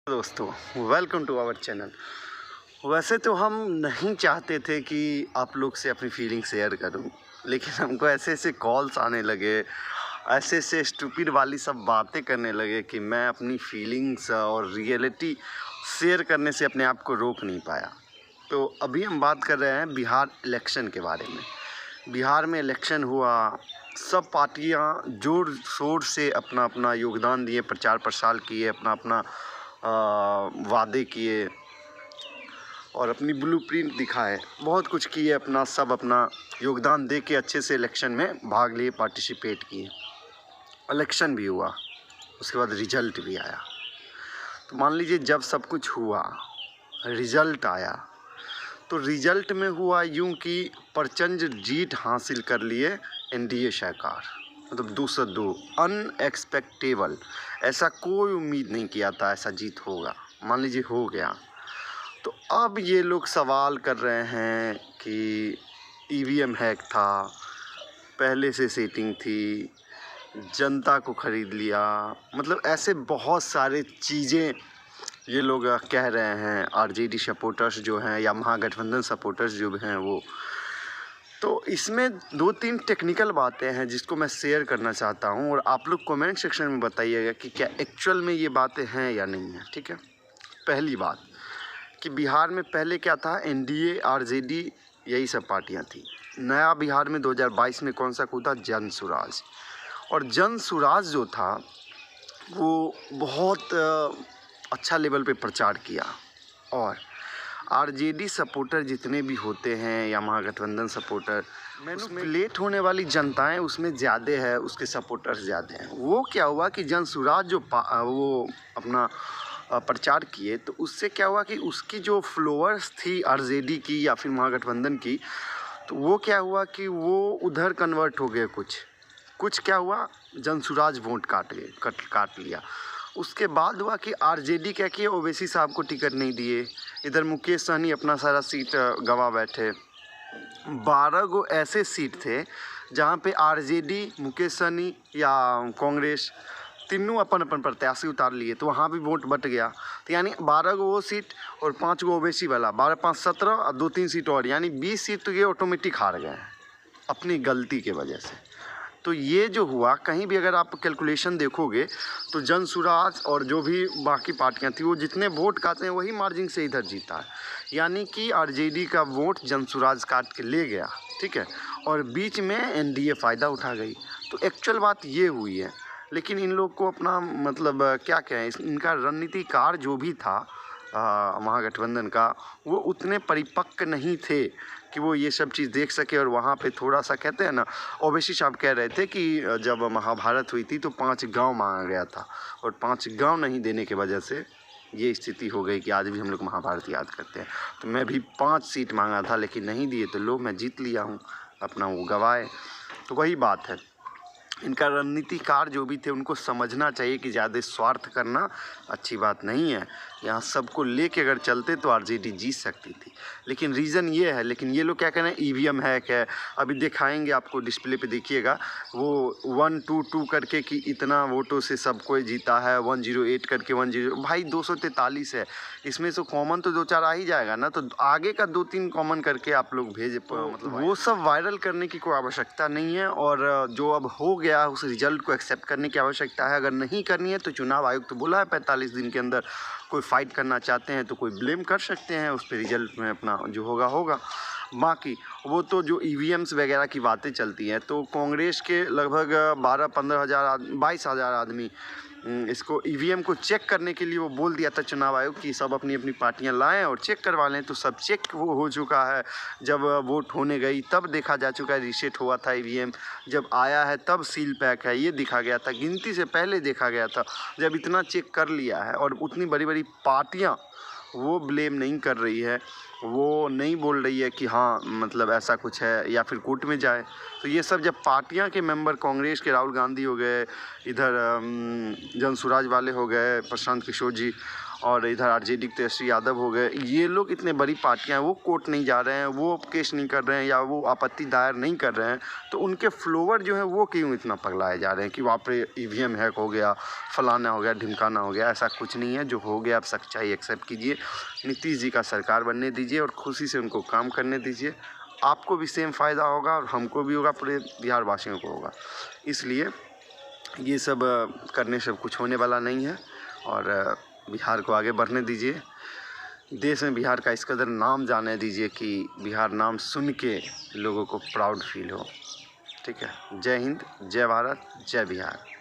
दोस्तों, welcome to our channel. वैसे तो हम नहीं चाहते थे कि आप लोग से अपनी फीलिंग शेयर करूं, लेकिन हमको ऐसे ऐसे कॉल्स आने लगे, ऐसे ऐसे स्टूपिड वाली सब बातें करने लगे कि मैं अपनी फीलिंग्स और रियलिटी शेयर करने से अपने आप को रोक नहीं पाया। तो अभी हम बात कर रहे हैं बिहार इलेक्शन के बारे में। बिहार में इलेक्शन हुआ, सब पार्टियां जोर शोर से अपना अपना योगदान दिए, प्रचार प्रसार किए, अपना अपना वादे किए और अपनी ब्लूप्रिंट दिखाए, बहुत कुछ किए, अपना सब अपना योगदान दे के अच्छे से इलेक्शन में भाग लिए, पार्टिसिपेट किए। इलेक्शन भी हुआ, उसके बाद रिजल्ट भी आया। तो मान लीजिए जब सब कुछ हुआ, रिजल्ट आया, तो रिजल्ट में हुआ यूं कि प्रचंड जीत हासिल कर लिए एनडीए सरकार, मतलब 202, अनएक्सपेक्टेबल। ऐसा कोई उम्मीद नहीं किया था ऐसा जीत होगा, मान लीजिए हो गया। तो अब ये लोग सवाल कर रहे हैं कि ईवीएम हैक था, पहले से सेटिंग थी, जनता को ख़रीद लिया, मतलब ऐसे बहुत सारे चीज़ें ये लोग कह रहे हैं। आरजेडी सपोर्टर्स जो हैं या महागठबंधन सपोर्टर्स जो हैं वो, तो इसमें 2-3 टेक्निकल बातें हैं जिसको मैं शेयर करना चाहता हूं और आप लोग कमेंट सेक्शन में बताइएगा कि क्या एक्चुअल में ये बातें हैं या नहीं है। ठीक है, पहली बात कि बिहार में पहले क्या था, एनडीए, आरजेडी, यही सब पार्टियां थी। नया बिहार में 2022 में कौन सा कूदा, जनसुराज। और जनसुराज जो था वो बहुत अच्छा लेवल पे प्रचार किया। और आरजेडी सपोर्टर जितने भी होते हैं या महागठबंधन सपोर्टर, मैनिपुलेट होने वाली जनताएं उसमें ज़्यादा है, उसके सपोर्टर्स ज़्यादा हैं। वो क्या हुआ कि जनसुराज जो वो अपना प्रचार किए, तो उससे क्या हुआ कि उसकी जो फॉलोअर्स थी आरजेडी की या फिर महागठबंधन की, तो वो क्या हुआ कि वो उधर कन्वर्ट हो गए। कुछ क्या हुआ, जनसुराज वोट काट लिया। उसके बाद हुआ कि आरजेडी क्या किए, ओवैसी साहब को टिकट नहीं दिए, इधर मुकेश सहनी अपना सारा सीट गंवा बैठे। 12 गो ऐसे सीट थे जहाँ पे आरजेडी, मुकेश सहनी या कांग्रेस तीनों अपन अपन प्रत्याशी उतार लिए, तो वहाँ भी वोट बट गया। तो यानी 12 गो वो सीट और 5 गो ओवैसी वाला, 12, 5, 17 और 2-3 सीट और, यानी 20 सीट तो ये ऑटोमेटिक हार गए अपनी गलती के वजह से। तो ये जो हुआ, कहीं भी अगर आप कैलकुलेशन देखोगे तो जनसुराज और जो भी बाकी पार्टियां थी वो जितने वोट काटे हैं वही मार्जिन से इधर जीता है। यानी कि आरजेडी का वोट जनसुराज काट के ले गया, ठीक है, और बीच में एनडीए फ़ायदा उठा गई। तो एक्चुअल बात ये हुई है। लेकिन इन लोग को अपना मतलब क्या कहें, इनका रणनीतिकार जो भी था महागठबंधन का, वो उतने परिपक्व नहीं थे कि वो ये सब चीज़ देख सके। और वहाँ पे थोड़ा सा कहते हैं ना, ओवैसी साहब कह रहे थे कि जब महाभारत हुई थी तो 5 गांव मांगा गया था और 5 गांव नहीं देने की वजह से ये स्थिति हो गई कि आज भी हम लोग महाभारत याद करते हैं। तो मैं भी 5 सीट मांगा था लेकिन नहीं दिए, तो लो मैं जीत लिया हूँ, अपना वो गवाए। तो वही बात है, इनका रणनीतिकार जो भी थे उनको समझना चाहिए कि ज़्यादा स्वार्थ करना अच्छी बात नहीं है। यहाँ सबको लेके अगर चलते तो आरजेडी जीत सकती थी, लेकिन रीज़न ये है। लेकिन ये लोग क्या कह रहे हैं, ईवीएम हैक है। अभी दिखाएंगे आपको, डिस्प्ले पे देखिएगा, वो 122 करके कि इतना वोटों से सबको जीता है, 108 करके 10, भाई 243 है, इसमें से कॉमन तो 2-4 आ ही जाएगा ना। तो आगे का 2-3 कॉमन करके आप लोग भेजे, मतलब वो सब वायरल करने की कोई आवश्यकता नहीं है। और जो अब हो गया उस रिजल्ट को एक्सेप्ट करने की आवश्यकता है। अगर नहीं करनी है तो चुनाव आयोग तो बोला है 45 दिन के अंदर कोई फाइट करना चाहते हैं तो कोई ब्लेम कर सकते हैं उस पर, रिजल्ट में अपना जो होगा होगा। बाकी वो तो जो ईवीएम्स वगैरह की बातें चलती हैं, तो कांग्रेस के लगभग 12-15 हज़ार 22 हज़ार आदमी इसको ईवीएम को चेक करने के लिए वो बोल दिया था चुनाव आयोग कि सब अपनी अपनी पार्टियां लाएं और चेक करवा लें। तो सब चेक वो हो चुका है। जब वोट होने गई तब देखा जा चुका है, रीसेट हुआ था ईवीएम, जब आया है तब सील पैक है, ये दिखा गया था, गिनती से पहले देखा गया था। जब इतना चेक कर लिया है और उतनी बड़ी बड़ी पार्टियाँ वो ब्लेम नहीं कर रही है, वो नहीं बोल रही है कि हाँ मतलब ऐसा कुछ है या फिर कोर्ट में जाए। तो ये सब जब पार्टियां के मेंबर, कांग्रेस के राहुल गांधी हो गए, इधर जनसुराज वाले हो गए प्रशांत किशोर जी, और इधर आरजेडी तेजस्वी यादव हो गए, ये लोग इतने बड़ी पार्टियां हैं, वो कोर्ट नहीं जा रहे हैं, वो केस नहीं कर रहे हैं या वो आपत्ति दायर नहीं कर रहे हैं, तो उनके फ्लोवर जो है वो क्यों इतना पगलाए जा रहे हैं कि वहाँ पे ईवीएम हैक हो गया, फलाना हो गया, ढिमकाना हो गया। ऐसा कुछ नहीं है, जो हो गया आप सच्चाई एक्सेप्ट कीजिए, नीतीश जी का सरकार बनने दीजिए और खुशी से उनको काम करने दीजिए। आपको भी सेम फ़ायदा होगा और हमको भी होगा, पूरे बिहार वासियों को होगा। इसलिए ये सब करने से कुछ होने वाला नहीं है और बिहार को आगे बढ़ने दीजिए। देश में बिहार का इस कदर नाम जाने दीजिए कि बिहार नाम सुन के लोगों को प्राउड फील हो। ठीक है। जय हिंद, जय भारत, जय बिहार।